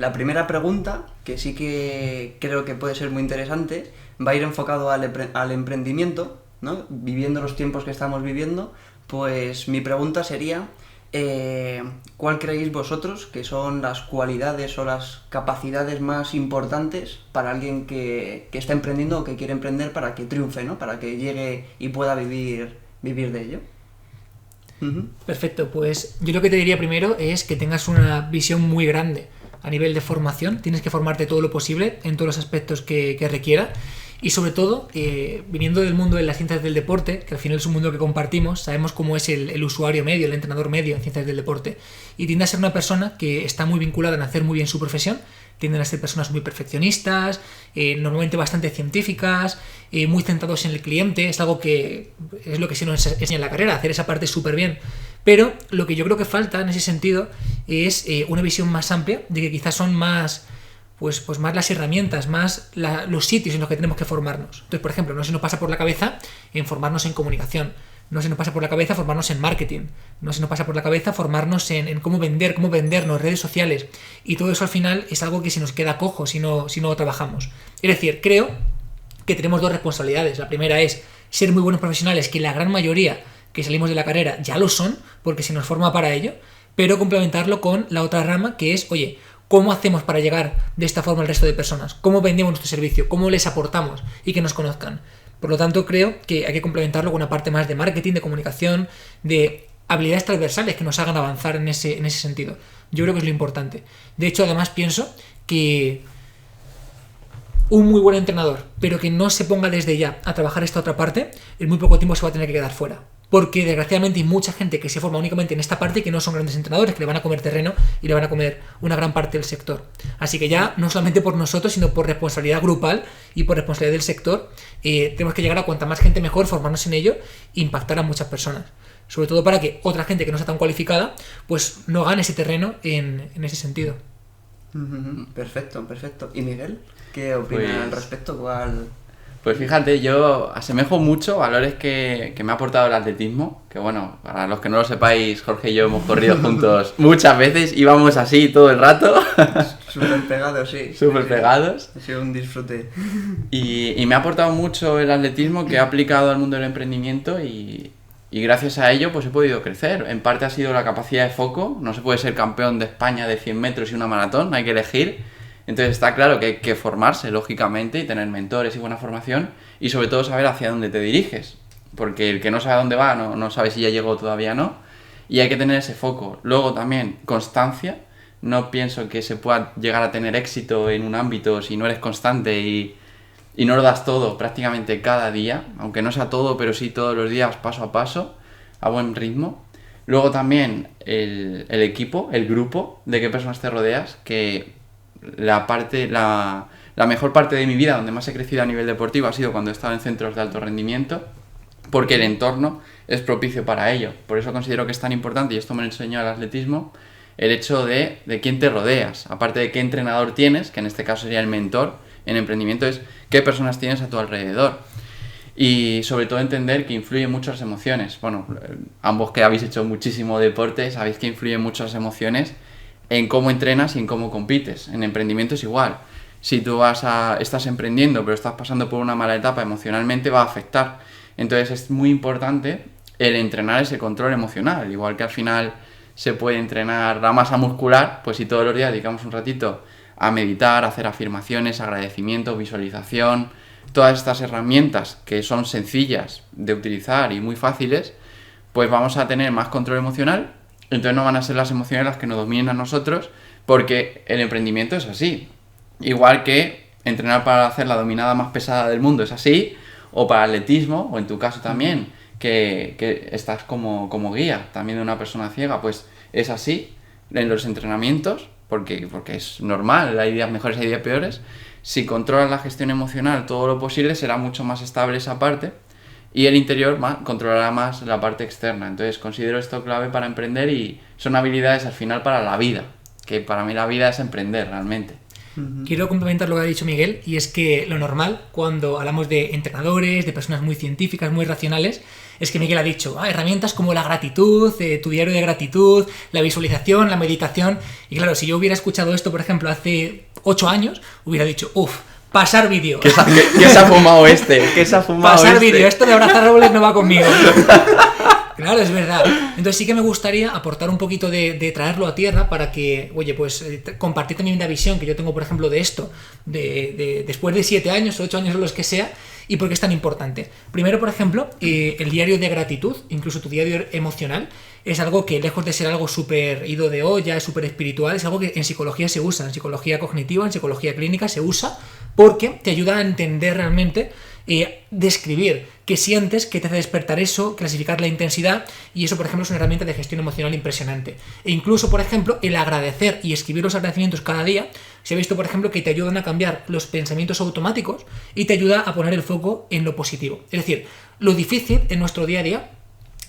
la primera pregunta, que sí que creo que puede ser muy interesante, va a ir enfocado al emprendimiento, ¿no? Viviendo los tiempos que estamos viviendo, pues mi pregunta sería, ¿cuál creéis vosotros que son las cualidades o las capacidades más importantes para alguien que está emprendiendo o que quiere emprender para que triunfe, ¿no? Para que llegue y pueda vivir de ello? Perfecto, pues yo lo que te diría primero es que tengas una visión muy grande a nivel de formación. Tienes que formarte todo lo posible en todos los aspectos que requiera. Y sobre todo, viniendo del mundo de las ciencias del deporte, que al final es un mundo que compartimos, sabemos cómo es el usuario medio, el entrenador medio en ciencias del deporte, y tiende a ser una persona que está muy vinculada en hacer muy bien su profesión. Tienden a ser personas muy perfeccionistas, normalmente bastante científicas, muy centrados en el cliente. Es algo que es lo que se nos enseña en la carrera, hacer esa parte súper bien. Pero lo que yo creo que falta en ese sentido es una visión más amplia, de que quizás son más... Pues más las herramientas, más los sitios en los que tenemos que formarnos. Entonces, por ejemplo, no se nos pasa por la cabeza en formarnos en comunicación, no se nos pasa por la cabeza formarnos en marketing, no se nos pasa por la cabeza formarnos en cómo vendernos, redes sociales, y todo eso al final es algo que se nos queda cojo si no lo trabajamos. Es decir, creo que tenemos dos responsabilidades. La primera es ser muy buenos profesionales, que la gran mayoría que salimos de la carrera ya lo son, porque se nos forma para ello, pero complementarlo con la otra rama, que es, oye, ¿cómo hacemos para llegar de esta forma al resto de personas? ¿Cómo vendemos nuestro servicio? ¿Cómo les aportamos y que nos conozcan? Por lo tanto, creo que hay que complementarlo con una parte más de marketing, de comunicación, de habilidades transversales que nos hagan avanzar en ese sentido. Yo creo que es lo importante. De hecho, además pienso que un muy buen entrenador, pero que no se ponga desde ya a trabajar esta otra parte, en muy poco tiempo se va a tener que quedar fuera. Porque desgraciadamente hay mucha gente que se forma únicamente en esta parte y que no son grandes entrenadores, que le van a comer terreno y le van a comer una gran parte del sector. Así que ya, no solamente por nosotros, sino por responsabilidad grupal y por responsabilidad del sector, tenemos que llegar a cuanta más gente mejor, formarnos en ello e impactar a muchas personas. Sobre todo para que otra gente que no sea tan cualificada, pues no gane ese terreno en ese sentido. Perfecto. ¿Y Miguel? ¿Qué opina al respecto? Pues fíjate, yo asemejo mucho valores que me ha aportado el atletismo, que bueno, para los que no lo sepáis, Jorge y yo hemos corrido juntos muchas veces, íbamos así todo el rato. Súper pegados, sí. Súper pegados. Ha sido un disfrute. Y me ha aportado mucho el atletismo, que he aplicado al mundo del emprendimiento y gracias a ello pues he podido crecer. En parte ha sido la capacidad de foco, no se puede ser campeón de España de 100 metros y una maratón, hay que elegir. Entonces está claro que hay que formarse, lógicamente, y tener mentores y buena formación, y sobre todo saber hacia dónde te diriges, porque el que no sabe a dónde va no sabe si ya llegó o todavía no, y hay que tener ese foco. Luego también constancia. No pienso que se pueda llegar a tener éxito en un ámbito si no eres constante y no lo das todo prácticamente cada día, aunque no sea todo, pero sí todos los días, paso a paso, a buen ritmo. Luego también el equipo, el grupo, de qué personas te rodeas, que la mejor parte de mi vida, donde más he crecido a nivel deportivo, ha sido cuando he estado en centros de alto rendimiento, porque el entorno es propicio para ello. Por eso considero que es tan importante, y esto me lo enseñó el atletismo, el hecho de quién te rodeas. Aparte de qué entrenador tienes, que en este caso sería el mentor, en emprendimiento es qué personas tienes a tu alrededor. Y sobre todo entender que influyen mucho las emociones. Bueno, ambos que habéis hecho muchísimo deporte, sabéis que influyen mucho las emociones en cómo entrenas y en cómo compites. En emprendimiento es igual. Si tú estás emprendiendo pero estás pasando por una mala etapa emocionalmente, va a afectar. Entonces es muy importante el entrenar ese control emocional. Igual que al final se puede entrenar la masa muscular, pues si todos los días dedicamos un ratito a meditar, a hacer afirmaciones, agradecimiento, visualización, todas estas herramientas que son sencillas de utilizar y muy fáciles, pues vamos a tener más control emocional. Entonces no van a ser las emociones las que nos dominen a nosotros, porque el emprendimiento es así. Igual que entrenar para hacer la dominada más pesada del mundo es así, o para atletismo, o en tu caso también, que estás como guía también de una persona ciega, pues es así en los entrenamientos, porque es normal, hay días mejores, hay días peores. Si controlas la gestión emocional todo lo posible, será mucho más estable esa parte. Y el interior controlará más la parte externa. Entonces considero esto clave para emprender y son habilidades al final para la vida. Que para mí la vida es emprender realmente. Quiero complementar lo que ha dicho Miguel, y es que lo normal cuando hablamos de entrenadores, de personas muy científicas, muy racionales, es que Miguel ha dicho, herramientas como la gratitud, tu diario de gratitud, la visualización, la meditación. Y claro, si yo hubiera escuchado esto, por ejemplo, hace 8 años, hubiera dicho, pasar vídeo. ¿Qué se ha fumado este? ¿Qué se ha fumado pasar este? vídeo, esto de abrazar árboles no va conmigo. Claro, es verdad. Entonces sí que me gustaría aportar un poquito de traerlo a tierra para que, oye, pues compartir también la visión que yo tengo, por ejemplo, de esto, después de 7 años, 8 años o los que sea, y por qué es tan importante. Primero, por ejemplo, el diario de gratitud, incluso tu diario emocional, es algo que, lejos de ser algo súper ido de olla, súper espiritual, es algo que en psicología se usa, en psicología cognitiva, en psicología clínica se usa, porque te ayuda a entender realmente, describir qué sientes, qué te hace despertar eso, clasificar la intensidad, y eso, por ejemplo, es una herramienta de gestión emocional impresionante. E incluso, por ejemplo, el agradecer y escribir los agradecimientos cada día, se ha visto, por ejemplo, que te ayudan a cambiar los pensamientos automáticos y te ayuda a poner el foco en lo positivo. Es decir, lo difícil en nuestro día a día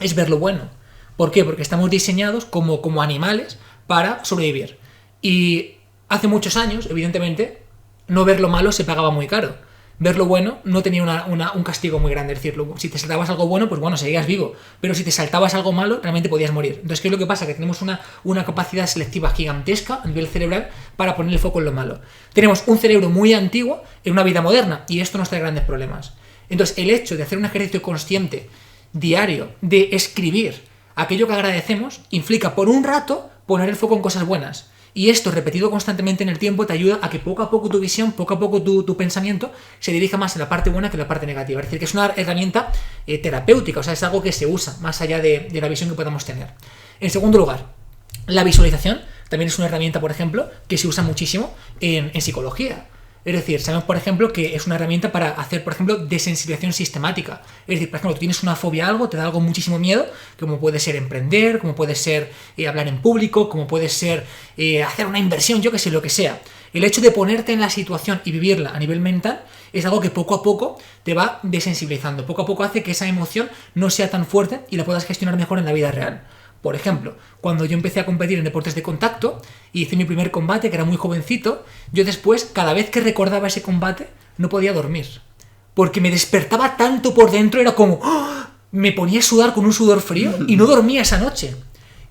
es ver lo bueno. ¿Por qué? Porque estamos diseñados como animales para sobrevivir. Y hace muchos años, evidentemente, no ver lo malo se pagaba muy caro. Ver lo bueno no tenía un castigo muy grande. Es decir, si te saltabas algo bueno, pues bueno, seguías vivo. Pero si te saltabas algo malo, realmente podías morir. Entonces, ¿qué es lo que pasa? Que tenemos una capacidad selectiva gigantesca a nivel cerebral para poner el foco en lo malo. Tenemos un cerebro muy antiguo en una vida moderna y esto nos trae grandes problemas. Entonces, el hecho de hacer un ejercicio consciente, diario, de escribir aquello que agradecemos, implica por un rato poner el foco en cosas buenas. Y esto, repetido constantemente en el tiempo, te ayuda a que poco a poco tu visión, poco a poco tu pensamiento se dirija más en la parte buena que en la parte negativa. Es decir, que es una herramienta terapéutica, o sea, es algo que se usa más allá de la visión que podamos tener. En segundo lugar, la visualización también es una herramienta, por ejemplo, que se usa muchísimo en psicología. Es decir, sabemos, por ejemplo, que es una herramienta para hacer, por ejemplo, desensibilización sistemática. Es decir, por ejemplo, tú tienes una fobia a algo, te da algo muchísimo miedo, como puede ser emprender, como puede ser hablar en público, como puede ser hacer una inversión, yo que sé, lo que sea. El hecho de ponerte en la situación y vivirla a nivel mental es algo que poco a poco te va desensibilizando. Poco a poco hace que esa emoción no sea tan fuerte y la puedas gestionar mejor en la vida real. Por ejemplo, cuando yo empecé a competir en deportes de contacto y hice mi primer combate, que era muy jovencito, yo después, cada vez que recordaba ese combate, no podía dormir. Porque me despertaba tanto por dentro, era como... me ponía a sudar con un sudor frío y no dormía esa noche.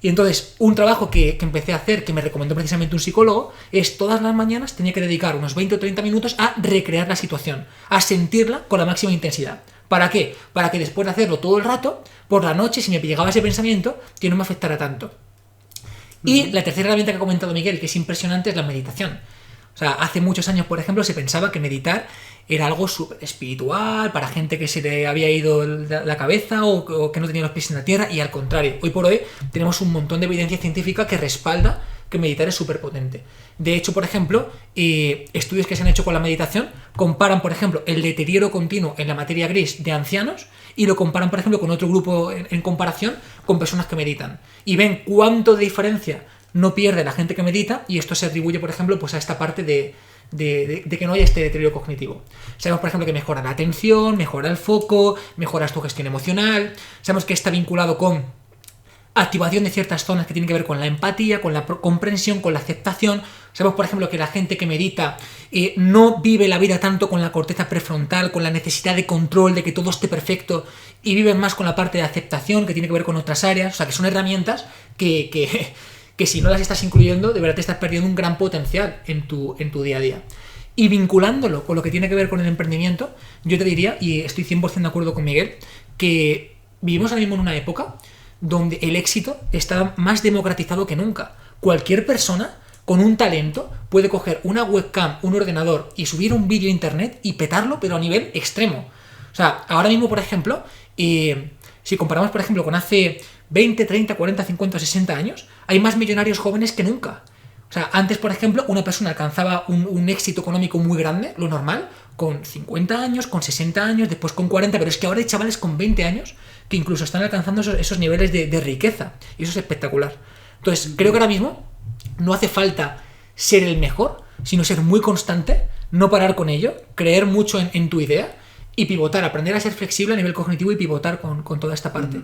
Y entonces, un trabajo que empecé a hacer, que me recomendó precisamente un psicólogo, es todas las mañanas tenía que dedicar unos 20 o 30 minutos a recrear la situación, a sentirla con la máxima intensidad. ¿Para qué? Para que después de hacerlo todo el rato, por la noche, si me llegaba ese pensamiento, que no me afectara tanto. Y la tercera herramienta que ha comentado Miguel, que es impresionante, es la meditación. O sea, hace muchos años, por ejemplo, se pensaba que meditar era algo súper espiritual, para gente que se le había ido la cabeza o que no tenía los pies en la tierra, y al contrario, hoy por hoy tenemos un montón de evidencia científica que respalda que meditar es súper potente. De hecho, por ejemplo, estudios que se han hecho con la meditación comparan, por ejemplo, el deterioro continuo en la materia gris de ancianos y lo comparan, por ejemplo, con otro grupo en comparación con personas que meditan. Y ven cuánto de diferencia no pierde la gente que medita, y esto se atribuye, por ejemplo, pues a esta parte de que no haya este deterioro cognitivo. Sabemos, por ejemplo, que mejora la atención, mejora el foco, mejora tu gestión emocional. Sabemos que está vinculado con activación de ciertas zonas que tienen que ver con la empatía, con la comprensión, con la aceptación. Sabemos, por ejemplo, que la gente que medita no vive la vida tanto con la corteza prefrontal, con la necesidad de control, de que todo esté perfecto, y viven más con la parte de aceptación, que tiene que ver con otras áreas. O sea, que son herramientas que si no las estás incluyendo, de verdad te estás perdiendo un gran potencial en tu día a día. Y vinculándolo con lo que tiene que ver con el emprendimiento, yo te diría, y estoy 100% de acuerdo con Miguel, que vivimos ahora mismo en una época donde el éxito está más democratizado que nunca. Cualquier persona con un talento puede coger una webcam, un ordenador y subir un vídeo a internet y petarlo, pero a nivel extremo. O sea, ahora mismo, por ejemplo, si comparamos, por ejemplo, con hace 20, 30, 40, 50, 60 años, hay más millonarios jóvenes que nunca. O sea, antes, por ejemplo, una persona alcanzaba un éxito económico muy grande, lo normal, con 50 años, con 60 años, después con 40, pero es que ahora hay chavales con 20 años que incluso están alcanzando esos niveles de riqueza, y eso es espectacular. Entonces, creo que ahora mismo no hace falta ser el mejor, sino ser muy constante, no parar con ello, creer mucho en tu idea y pivotar, aprender a ser flexible a nivel cognitivo y pivotar con toda esta parte.